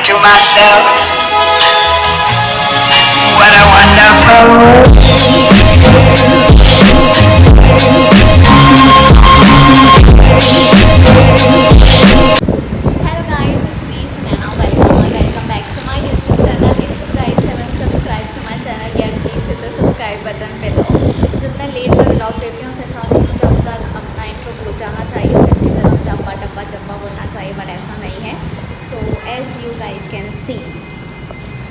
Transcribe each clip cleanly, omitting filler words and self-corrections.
to myself, what a wonderful. Hello guys, it's me Sunana. Welcome back to my YouTube channel. If you guys haven't subscribed to my channel yet, please hit the subscribe button below. जितना late मैं blog देती हूँ उस हिसाब से मुझे अब तक अपना इंट्रो भूल जाना चाहिए और इसकी जगह चप्पा डब्बा चप्पा बोलना चाहिए, बट ऐसा नहीं है. So as you guys can see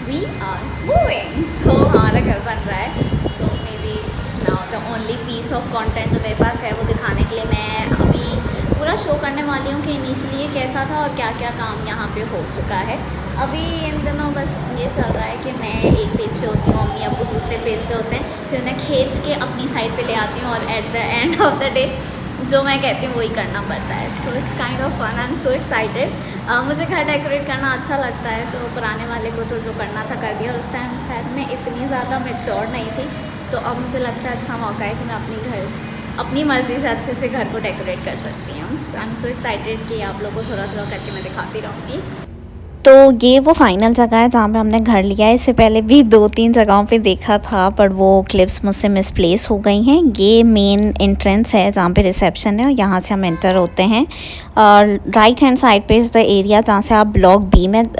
we are moving. So हमारा घर बन रहा है. So maybe now the only piece of content जो मेरे पास है वो दिखाने के लिए मैं अभी पूरा शो करने वाली हूँ कि इनिशियली ये कैसा था और क्या क्या काम यहाँ पे हो चुका है. अभी इन दिनों बस ये चल रहा है कि मैं एक पेज पे होती हूँ, मम्मी अब्बू दूसरे पेज पे होते हैं, फिर उन्हें खींच के अपनी साइड पे ले आती हूँ और at the end of the day जो मैं कहती हूँ वही करना पड़ता है. So it's kind of fun. I am so excited. मुझे घर डेकोरेट करना अच्छा लगता है, तो पुराने वाले को तो जो करना था कर दिया. और उस टाइम शायद मैं इतनी ज़्यादा मैच्योर नहीं थी, तो अब मुझे लगता है अच्छा मौका है कि मैं अपनी मर्ज़ी से अच्छे से घर को डेकोरेट कर सकती हूँ. आई एम सो एक्साइटेड कि आप लोगों को थोड़ा थोड़ा करके मैं दिखाती रहूँगी. तो ये वो फाइनल जगह है जहाँ पे हमने घर लिया है. इससे पहले भी 2-3 जगहों पे देखा था, पर वो क्लिप्स मुझसे मिसप्लेस हो गई हैं. ये मेन एंट्रेंस है जहाँ पे रिसेप्शन है और यहाँ से हम एंटर होते हैं. और राइट हैंड साइड पे इज़ द एरिया जहाँ से आप ब्लॉक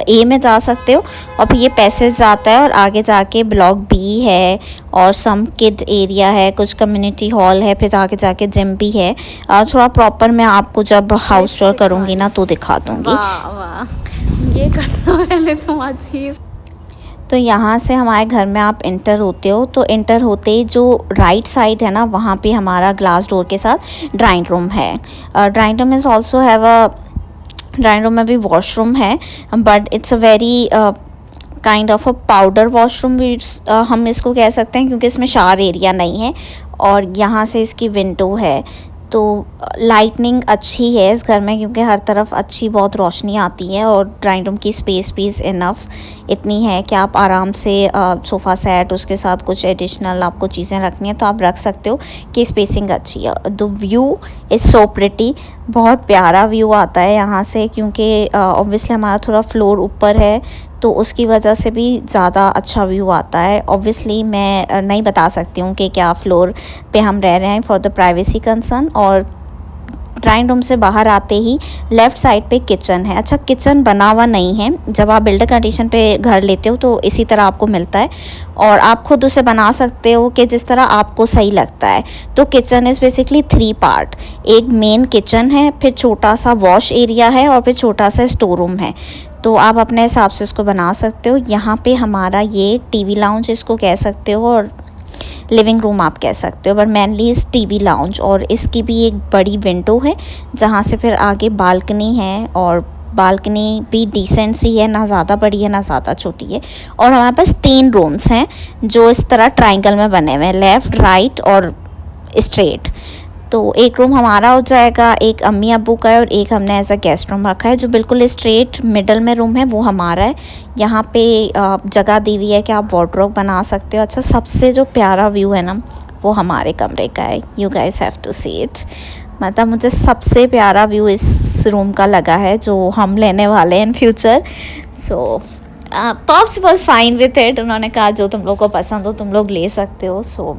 ए में जा सकते हो, और फिर ये पैसेज जाता है और आगे जाके ब्लॉक बी है और सम किड एरिया है, कुछ कम्युनिटी हॉल है, फिर आगे जाके जिम भी है. थोड़ा प्रॉपर मैं आपको जब हाउस टूर करूँगी ना तो दिखा दूँगी. ये करना पहले तुम अचीव. तो यहाँ से हमारे घर में आप इंटर होते हो, तो इंटर होते ही जो राइट साइड है ना वहाँ पे हमारा ग्लास डोर के साथ ड्राइंग रूम है. Drawing room is also have a drawing room में भी वॉशरूम है, but it's a very kind of a powder washroom भी हम इसको कह सकते हैं, क्योंकि इसमें शावर एरिया नहीं है. और यहाँ से इसकी विंडो है, तो लाइटनिंग अच्छी है इस घर में क्योंकि हर तरफ अच्छी बहुत रोशनी आती है. और ड्राइंग रूम की स्पेस भी इनफ इतनी है कि आप आराम से सोफ़ा सेट उसके साथ कुछ एडिशनल आपको चीज़ें रखनी है तो आप रख सकते हो कि स्पेसिंग अच्छी है. The view is so pretty. बहुत प्यारा व्यू आता है यहाँ से, क्योंकि ऑब्वियसली हमारा थोड़ा फ्लोर ऊपर है तो उसकी वजह से भी ज़्यादा अच्छा व्यू आता है. ऑब्वियसली मैं नहीं बता सकती हूँ कि क्या फ्लोर पे हम रह रहे हैं फॉर द प्राइवेसी कंसर्न. और ड्राइंग रूम से बाहर आते ही लेफ़्ट साइड पे किचन है. अच्छा, किचन बना हुआ नहीं है. जब आप बिल्डर कंडीशन पे घर लेते हो तो इसी तरह आपको मिलता है और आप खुद उसे बना सकते हो कि जिस तरह आपको सही लगता है. तो किचन इज़ बेसिकली 3 पार्ट. एक मेन किचन है, फिर छोटा सा वॉश एरिया है और फिर छोटा सा स्टोर रूम है. तो आप अपने हिसाब से उसको बना सकते हो. यहाँ पे हमारा ये टीवी लाउंज इसको कह सकते हो और लिविंग रूम आप कह सकते हो, बट मेनली इस टीवी लाउंज. और इसकी भी एक बड़ी विंडो है जहाँ से फिर आगे बालकनी है, और बालकनी भी डिसेंट सी है, ना ज़्यादा बड़ी है ना ज़्यादा छोटी है. और हमारे पास 3 रूम्स हैं जो इस तरह ट्राइंगल में बने हुए हैं, लेफ़्ट राइट और स्ट्रेट. तो एक रूम हमारा हो जाएगा, एक अम्मी अब्बू का है और एक हमने एज अ गेस्ट रूम रखा है. जो बिल्कुल स्ट्रेट मिडल में रूम है वो हमारा है. यहाँ पे जगह दी हुई है कि आप वार्डरोब बना सकते हो. अच्छा, सबसे जो प्यारा व्यू है ना वो हमारे कमरे का है. You guys have to see it. मतलब मुझे सबसे प्यारा व्यू इस रूम का लगा है जो हम लेने वाले हैं in future. So pops was fine with it. उन्होंने कहा जो तुम लोग को पसंद हो तुम लोग ले सकते हो. So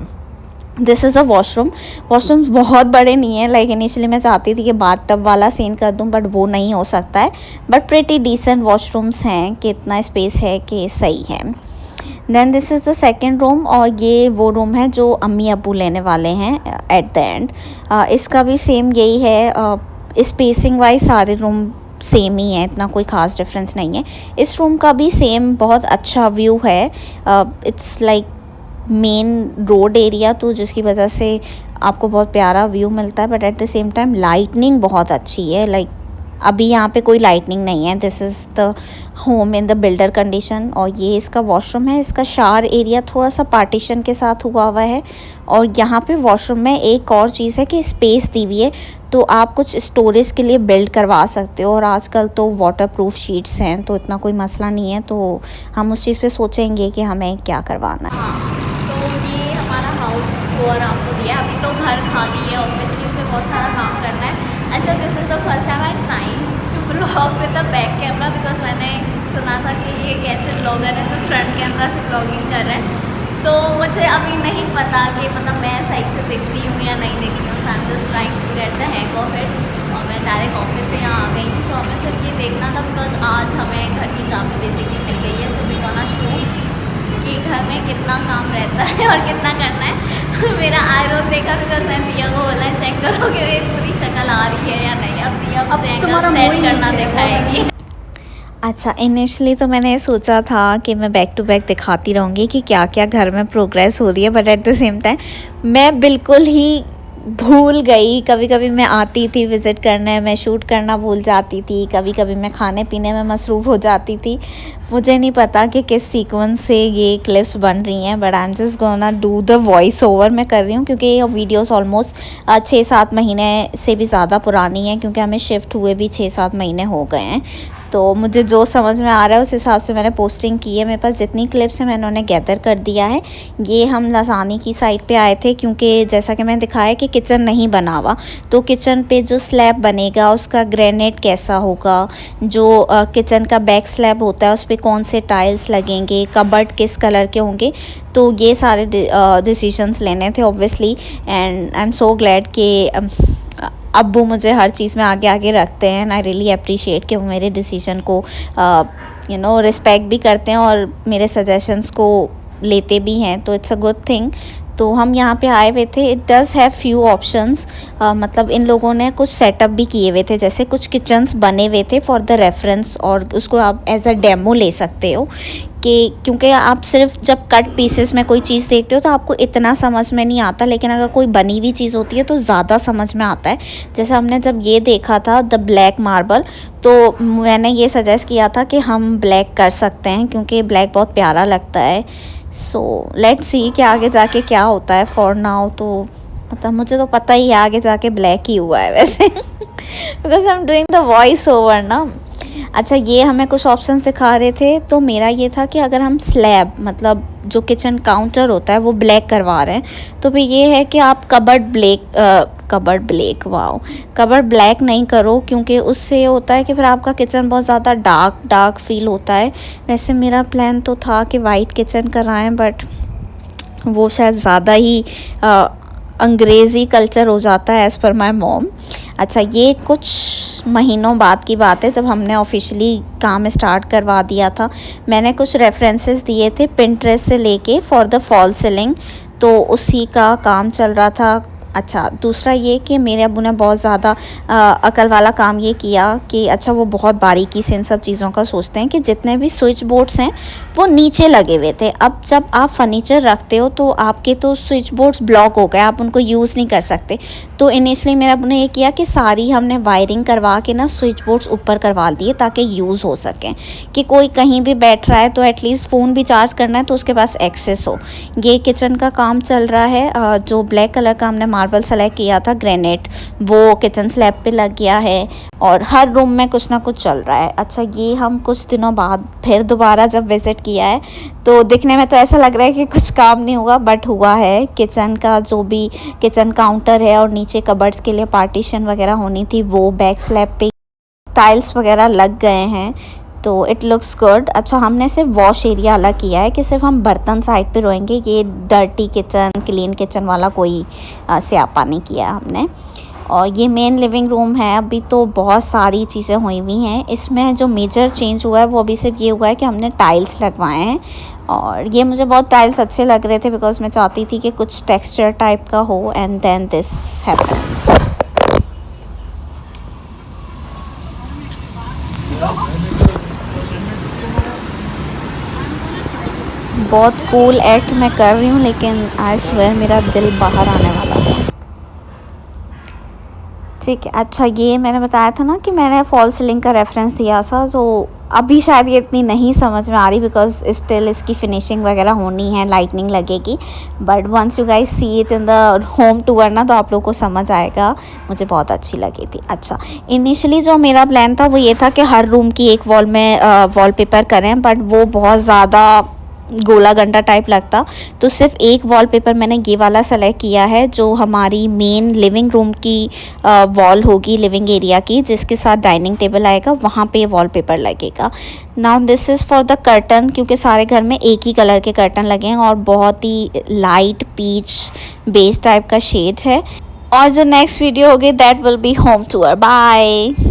this is a washroom. Washroom बहुत बड़े नहीं है. लाइक इनिशियली मैं चाहती थी कि बाथ टब वाला सीन कर दूं, बट वो नहीं हो सकता है. बट प्रिटी डिसेंट वॉशरूम्स हैं कि इतना स्पेस है कि सही है. Then this is the second room, और ये वो रूम है जो अम्मी अब्बू लेने वाले हैं एट द एंड. इसका भी सेम यही है. स्पेसिंग वाइज सारे रूम सेम ही है, इतना कोई ख़ास डिफरेंस नहीं है. इस रूम का भी सेम बहुत अच्छा व्यू है. It's like main road area, तो जिसकी वजह से आपको बहुत प्यारा व्यू मिलता है. But at the same time lightning बहुत अच्छी है. लाइक अभी यहाँ पे कोई लाइटनिंग नहीं है. This is the home in the builder condition. और ये इसका वॉशरूम है. इसका शावर एरिया थोड़ा सा पार्टीशन के साथ हुआ है. और यहाँ पे वॉशरूम में एक और चीज़ है कि स्पेस दी हुई है, तो आप कुछ स्टोरेज के लिए बिल्ड करवा सकते हो. और आजकल तो वाटरप्रूफ शीट्स हैं तो इतना कोई मसला नहीं है. तो हम उस चीज़ पे सोचेंगे कि हमें क्या करवाना है. हाँ, तो ये हमारा हाउस टूर आपको दिया. अभी तो घर खाली है, ऑब्वियसली इसमें बहुत सारा काम करना है. अच्छा, this is the first time I trying to blog with the back camera because मैंने सुना था कि ये कैसे ब्लॉगर है जो फ्रंट कैमरा से ब्लॉगिंग कर रहे हैं। तो मुझे अभी नहीं पता कि मतलब मैं सही से दिखती हूँ या नहीं दिखती हूँ। So I am just trying to get the hang of it. और मैं डायरेक्ट ऑफिस से यहाँ आ गई हूँ। सो हमें सिर्फ ये देखना था बिकॉज आज हमें घर की चाबी बेसिकली मिल गई है। सो वी गोना शूट कि घर में कितना काम रहता है और कितना करना है। मेरा आई रोल देखा बिकॉज मैं दिया को बोला चेक करो कि मेरी पूरी शक्ल आ रही है या नहीं। अब दिया मुझे सेट करना दिखाएगी। अच्छा, इनिशियली तो मैंने सोचा था कि मैं बैक टू बैक दिखाती रहूँगी कि क्या क्या घर में प्रोग्रेस हो रही है, but at the same time मैं बिल्कुल ही भूल गई। कभी कभी मैं आती थी विज़िट करने, मैं शूट करना भूल जाती थी, कभी कभी मैं खाने पीने में मसरूफ़ हो जाती थी। मुझे नहीं पता कि किस सीक्वेंस से ये क्लिप्स बन रही हैं, but I am just gonna do the voice over मैं कर रही हूँ क्योंकि ये वीडियोस ऑलमोस्ट 6-7 महीने से भी ज़्यादा पुरानी हैं क्योंकि हमें शिफ्ट हुए भी 6-7 महीने हो गए हैं। तो मुझे जो समझ में आ रहा है उस हिसाब से मैंने पोस्टिंग की है। मेरे पास जितनी क्लिप्स हैं मैंने उन्हें गैदर कर दिया है। ये हम लसानी की साइड पे आए थे क्योंकि जैसा कि मैंने दिखाया कि किचन नहीं बना हुआ, तो किचन पे जो स्लैब बनेगा उसका ग्रेनाइट कैसा होगा, जो किचन का बैक स्लैब होता है उस पर कौन से टाइल्स लगेंगे, कबर्ड किस कलर के होंगे, तो ये सारे डिसीजंस लेने थे obviously. And I am so glad कि अब्बू मुझे हर चीज़ में आगे आगे रखते हैं एंड आई रियली अप्रिशिएट कि वो मेरे डिसीजन को रिस्पेक्ट भी करते हैं और मेरे सजेशंस को लेते भी हैं, तो इट्स अ गुड थिंग। तो हम यहाँ पे आए हुए थे। It does have few options, मतलब इन लोगों ने कुछ सेटअप भी किए हुए थे, जैसे कुछ किचन्स बने हुए थे फॉर द रेफरेंस और उसको आप एज अ डेमो ले सकते हो कि क्योंकि आप सिर्फ जब कट पीसेस में कोई चीज़ देखते हो तो आपको इतना समझ में नहीं आता, लेकिन अगर कोई बनी हुई चीज़ होती है तो ज़्यादा समझ में आता है। जैसे हमने जब ये देखा था द ब्लैक मार्बल, तो मैंने ये सजेस्ट किया था कि हम ब्लैक कर सकते हैं क्योंकि ब्लैक बहुत प्यारा लगता है। सो लेट्स सी कि आगे जाके क्या होता है। फॉर नाउ तो मतलब मुझे तो पता ही है आगे जाके ब्लैक ही हुआ है वैसे because I am doing the voice over ना। अच्छा, ये हमें कुछ ऑप्शंस दिखा रहे थे, तो मेरा ये था कि अगर हम स्लैब मतलब जो किचन काउंटर होता है वो ब्लैक करवा रहे हैं तो फिर ये है कि आप कबर्ड ब्लैक नहीं करो क्योंकि उससे ये होता है कि फिर आपका किचन बहुत ज़्यादा डार्क फील होता है। वैसे मेरा प्लान तो था कि वाइट किचन कराएं, बट वो शायद ज़्यादा ही अंग्रेज़ी कल्चर हो जाता है एज़ पर माई मॉम। अच्छा, ये कुछ महीनों बाद की बात है जब हमने ऑफिशियली काम स्टार्ट करवा दिया था। मैंने कुछ रेफरेंसेस दिए थे पिंटरेस्ट से लेके फॉर द फॉल सीलिंग, तो उसी का काम चल रहा था। अच्छा, दूसरा ये कि मेरे अब्बू ने बहुत ज़्यादा अकल वाला काम ये किया कि अच्छा वो बहुत बारीकी से इन सब चीज़ों का सोचते हैं कि जितने भी स्विच बोर्ड्स हैं वो नीचे लगे हुए थे। अब जब आप फर्नीचर रखते हो तो आपके तो स्विच बोर्ड्स ब्लॉक हो गए, आप उनको यूज़ नहीं कर सकते। तो इनिशियली मेरे अब्बू ने ये किया कि सारी हमने वायरिंग करवा के ना स्विच बोर्ड्स ऊपर करवा दिए ताकि यूज़ हो सकें, कि कोई कहीं भी बैठ रहा है तो एटलीस्ट फ़ोन भी चार्ज करना है तो उसके पास एक्सेस हो। ये किचन का काम चल रहा है। जो ब्लैक कलर का हमने मार्बल सेलेक्ट किया था ग्रेनाइट, वो किचन स्लैब पे लग गया है और हर रूम में कुछ ना कुछ चल रहा है। अच्छा, ये हम कुछ दिनों बाद फिर दोबारा जब विज़िट किया है तो दिखने में तो ऐसा लग रहा है कि कुछ काम नहीं हुआ, बट हुआ है। किचन का जो भी किचन काउंटर है और नीचे कबर्ड्स के लिए पार्टीशन वगैरह होनी थी वो बैक स्लैब पे टाइल्स वगैरह लग गए हैं, तो इट लुक्स गुड। अच्छा, हमने सिर्फ वॉश एरिया अलग किया है कि सिर्फ हम बर्तन साइड पे रोएंगे, ये डर्टी किचन क्लीन किचन वाला कोई स्यापा नहीं किया हमने। और ये मेन लिविंग रूम है। अभी तो बहुत सारी चीज़ें हुई हुई हैं इसमें। जो मेजर चेंज हुआ है वो अभी सिर्फ ये हुआ है कि हमने टाइल्स लगवाए हैं, और ये मुझे बहुत टाइल्स अच्छे लग रहे थे बिकॉज मैं चाहती थी कि कुछ टेक्सचर टाइप का हो, एंड देन दिस हैपेंस। बहुत कूल एक्ट मैं कर रही हूँ लेकिन आई स्वेयर मेरा दिल बाहर आने वाला था। ठीक है। अच्छा, ये मैंने बताया था ना कि मैंने फॉल सीलिंग का रेफरेंस दिया था, तो अभी शायद ये इतनी नहीं समझ में आ रही बिकॉज स्टिल इसकी फिनिशिंग वगैरह होनी है, लाइटनिंग लगेगी, but once you guys see it in the home tour ना तो आप लोग को समझ आएगा। मुझे बहुत अच्छी लगी थी। अच्छा, इनिशियली जो मेरा प्लान था वो ये था कि हर रूम की एक वॉल में वॉलपेपर करें, बट वो बहुत ज़्यादा गोला गंडा टाइप लगता। तो सिर्फ एक वॉलपेपर मैंने ये वाला सेलेक्ट किया है जो हमारी मेन लिविंग रूम की वॉल होगी, लिविंग एरिया की, जिसके साथ डाइनिंग टेबल आएगा, वहाँ पे वॉलपेपर लगेगा। Now this is for the curtain, क्योंकि सारे घर में एक ही कलर के कर्टन लगे हैं और बहुत ही लाइट पीच बेस टाइप का शेड है। और जो नेक्स्ट वीडियो होगी that will be home tour. Bye.